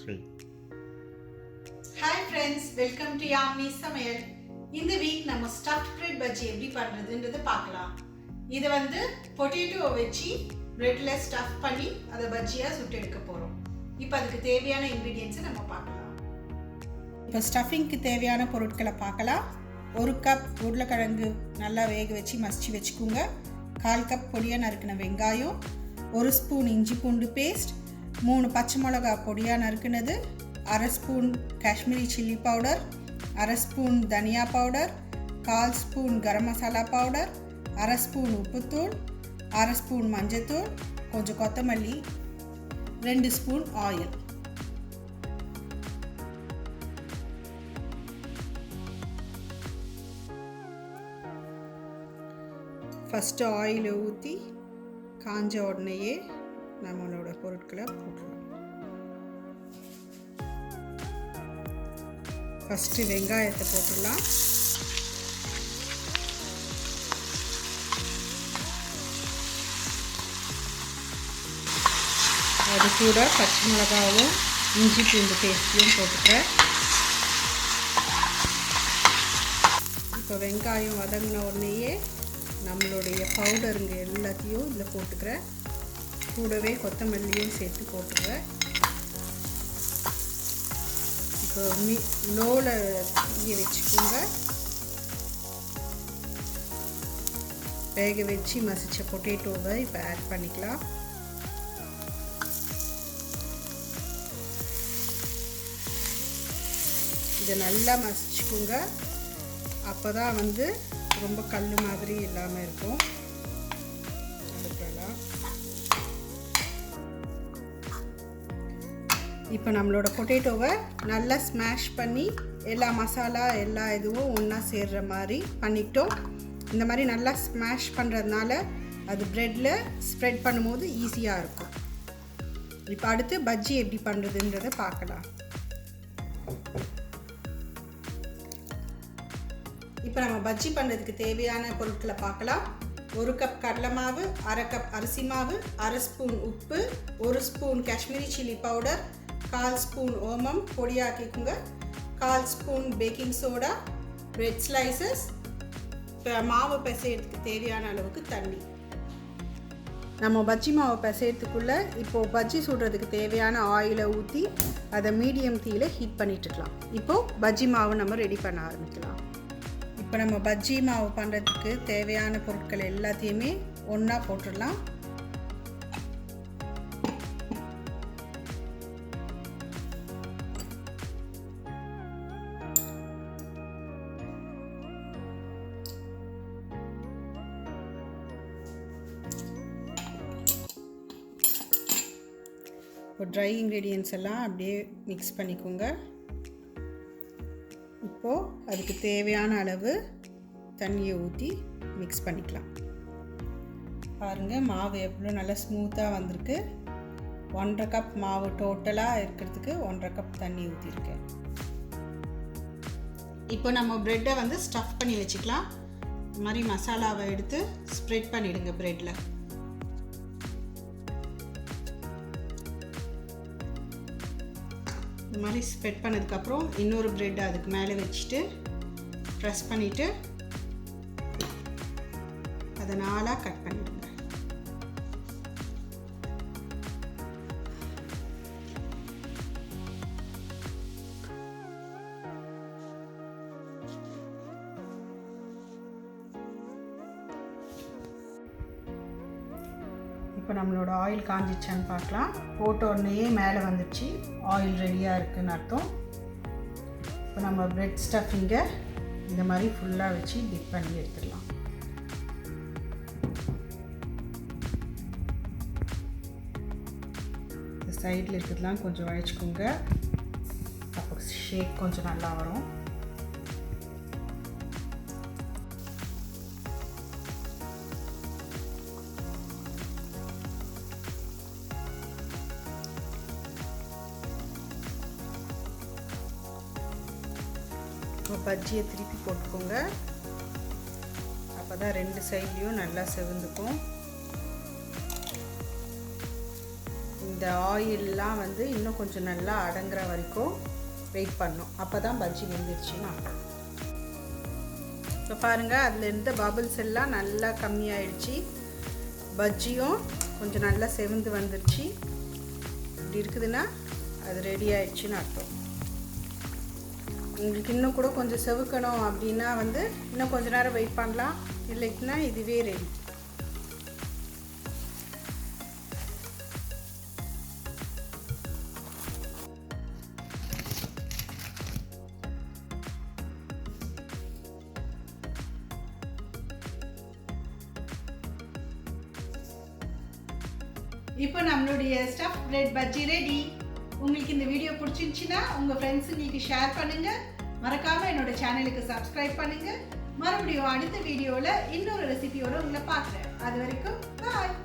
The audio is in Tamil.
3. Hi friends, welcome to Yummy சமையல். இந்த வீக் நம்ம ஸ்டஃப்ட் பிரெட் பஜ்ஜி எப்படி பண்றதுன்றதை பார்க்கலாம். இது வந்து பொட்டேட்டோ வச்சு பிரெட்ல ஸ்டஃப் பண்ணி அதை பஜ்ஜியா சுட்டு எடுக்க போறோம். இப்போ அதுக்கு தேவையான இன்கிரிடியன்ட்ஸ் நம்ம பார்க்கலாம். இப்போ ஸ்டஃபிங்க்கு தேவையான பொருட்களை பார்க்கலாம். 1 கப் உருளைக்கிழங்கு நல்லா வேக வச்சு மசிச்சு வச்சுக்கோங்க. 1/4 கப் பொடியாக நறுக்கின வெங்காயம், 1 ஸ்பூன் இஞ்சி பூண்டு பேஸ்ட், 3 பச்சை மிளகா பொடியாக நறுக்கினது, 1/2 spoon Kashmiri chilli powder, 1/2 spoon தனியா powder, 1/4 spoon garam masala powder, 1/2 spoon உப்புத்தூள், 1/2 spoon மஞ்சத்தூள், கொஞ்சம் கொத்தமல்லி, 2 ஸ்பூன் ஆயில். ஃபஸ்ட்டு ஆயிலை ஊற்றி காஞ்ச உடனேயே நம்மளோட பொருட்களை போட்டுடலாம். ஃபஸ்ட்டு வெங்காயத்தை போட்டுடலாம். அது கூட பச்சை மிளகாவும் இஞ்சி பூண்டு பேஸ்ட்டையும் போட்டுக்கிறேன். இப்போ வெங்காயம் வதங்கின உடனேயே நம்மளுடைய பவுடருங்க எல்லாத்தையும் இதில் போட்டுக்கிறேன். கூடவே கொத்தமல்லியும் சேர்த்து போட்டுக்கிறேன். இப்போ லோவில் தீய வச்சுக்கோங்க. வேக வச்சு மசிச்ச பொட்டேட்டோவை இப்போ ஆட் பண்ணிக்கலாம். இதை நல்லா மசிச்சுக்கோங்க. அப்போ தான் வந்து ரொம்ப கல் மாதிரி இல்லாமல் இருக்கும். இப்போ நம்மளோட பொட்டேட்டோவை நல்லா ஸ்மாஷ் பண்ணி எல்லா மசாலா எல்லா இதுவும் ஒன்றா சேர்கிற மாதிரி பண்ணிக்கிட்டோம். இந்த மாதிரி நல்லா ஸ்மாஷ் பண்ணுறதுனால அது ப்ரெட்டில் ஸ்ப்ரெட் பண்ணும்போது ஈஸியாக இருக்கும். இப்போ அடுத்து பஜ்ஜி எப்படி பண்ணுறதுன்றதை பார்க்கலாம். இப்போ நம்ம பஜ்ஜி பண்ணுறதுக்கு தேவையான பொருட்களை பார்க்கலாம். 1 கப் கடலை மாவு, 1/2 கப் அரிசி மாவு, 1/2 ஸ்பூன் உப்பு, 1 spoon Kashmiri chilli powder, 1/4 spoon ஓமம் பொடியாக்கிக்குங்க, 1/4 spoon baking soda, bread slices, மாவு பிசையறதுக்கு தேவையான அளவுக்கு தண்ணி. நம்ம பஜ்ஜி மாவு பிசையறதுக்குள்ளே இப்போது பஜ்ஜி சுடுறதுக்கு தேவையான ஆயிலை ஊற்றி அதை மீடியம் தீயில் ஹீட் பண்ணிட்டுருக்கலாம். இப்போது பஜ்ஜி மாவு நம்ம ரெடி பண்ண ஆரம்பிக்கலாம். இப்போ நம்ம பஜ்ஜி மாவு பண்ணுறதுக்கு தேவையான பொருட்கள் எல்லாத்தையுமே ஒன்றா போட்டுடலாம். இப்போ ட்ரை இன்க்ரீடியன்ட்ஸ் எல்லாம் அப்படியே மிக்ஸ் பண்ணிக்கோங்க. இப்போது அதுக்கு தேவையான அளவு தண்ணியை ஊற்றி மிக்ஸ் பண்ணிக்கலாம். பாருங்கள் மாவு எவ்வளோ நல்லா ஸ்மூத்தாக வந்திருக்கு. 1/2 கப் மாவு டோட்டலாக இருக்கிறதுக்கு 1/2 கப் தண்ணி ஊற்றிருக்கேன். இப்போ நம்ம ப்ரெட்டை வந்து ஸ்டஃப் பண்ணி வச்சுக்கலாம். இந்த மாதிரி மசாலாவை எடுத்து ஸ்ப்ரெட் பண்ணிவிடுங்க ப்ரெட்டில். இந்த மாதிரி ஸ்ப்ரெட் பண்ணதுக்கப்புறம் இன்னொரு ப்ரெட் அதுக்கு மேலே வச்சுட்டு ப்ரெஸ் பண்ணிவிட்டு அதை 4ஆக கட் பண்ணிடுங்க. இப்போ நம்மளோட ஆயில் காஞ்சிச்சான்னு பார்க்கலாம். போட்ட உடனேயே மேலே வந்துடுச்சு, ஆயில் ரெடியாக இருக்குதுன்னு அர்த்தம். இப்போ நம்ம ப்ரெட் ஸ்டஃபிங்கை இந்த மாதிரி ஃபுல்லாக வச்சு டிப் பண்ணி எடுத்துடலாம். இந்த சைடில் இருக்கிறதுலாம் கொஞ்சம் வளைச்சிக்கோங்க. அப்போ ஷேக் கொஞ்சம் நல்லா வரும். பஜ்ஜியை திருப்பி போட்டுக்கோங்க. அப்போ தான் 2 சைட்லேயும் நல்லா செவந்துக்கும். இந்த ஆயிலெலாம் வந்து இன்னும் கொஞ்சம் நல்லா அடங்குற வரைக்கும் வெயிட் பண்ணணும். அப்போ தான் பஜ்ஜி வெந்துருச்சுன்னு அர்த்தம். இப்போ பாருங்கள், அதில் இருந்த பபிள்ஸ் எல்லாம் நல்லா கம்மியாயிடுச்சு. பஜ்ஜியும் கொஞ்சம் நல்லா செவந்து வந்துருச்சு. இப்படி இருக்குதுன்னா அது ரெடி ஆயிடுச்சுன்னு அர்த்தம். உங்களுக்கு இன்னும் கூட கொஞ்சம் செவுக்கணும் அப்படின்னா வந்து இன்னும் கொஞ்சம் நேரம் வெயிட் பண்ணலாம். இல்லைன்னா இதுவே ரெடி. இப்போ நம்மளுடைய ஸ்டஃப் பிரெட் பஜ்ஜி ரெடி. உங்களுக்கு இந்த வீடியோ பிடிச்சிருந்துச்சுன்னா உங்கள் ஃப்ரெண்ட்ஸுங்களுக்கு ஷேர் பண்ணுங்கள். மறக்காமல் என்னோட சேனலுக்கு சப்ஸ்கிரைப் பண்ணுங்கள். மறுபடியும் அடுத்த வீடியோவில் இன்னொரு ரெசிபியோடு உங்களை பார்க்குறேன். அது வரைக்கும் பாய்.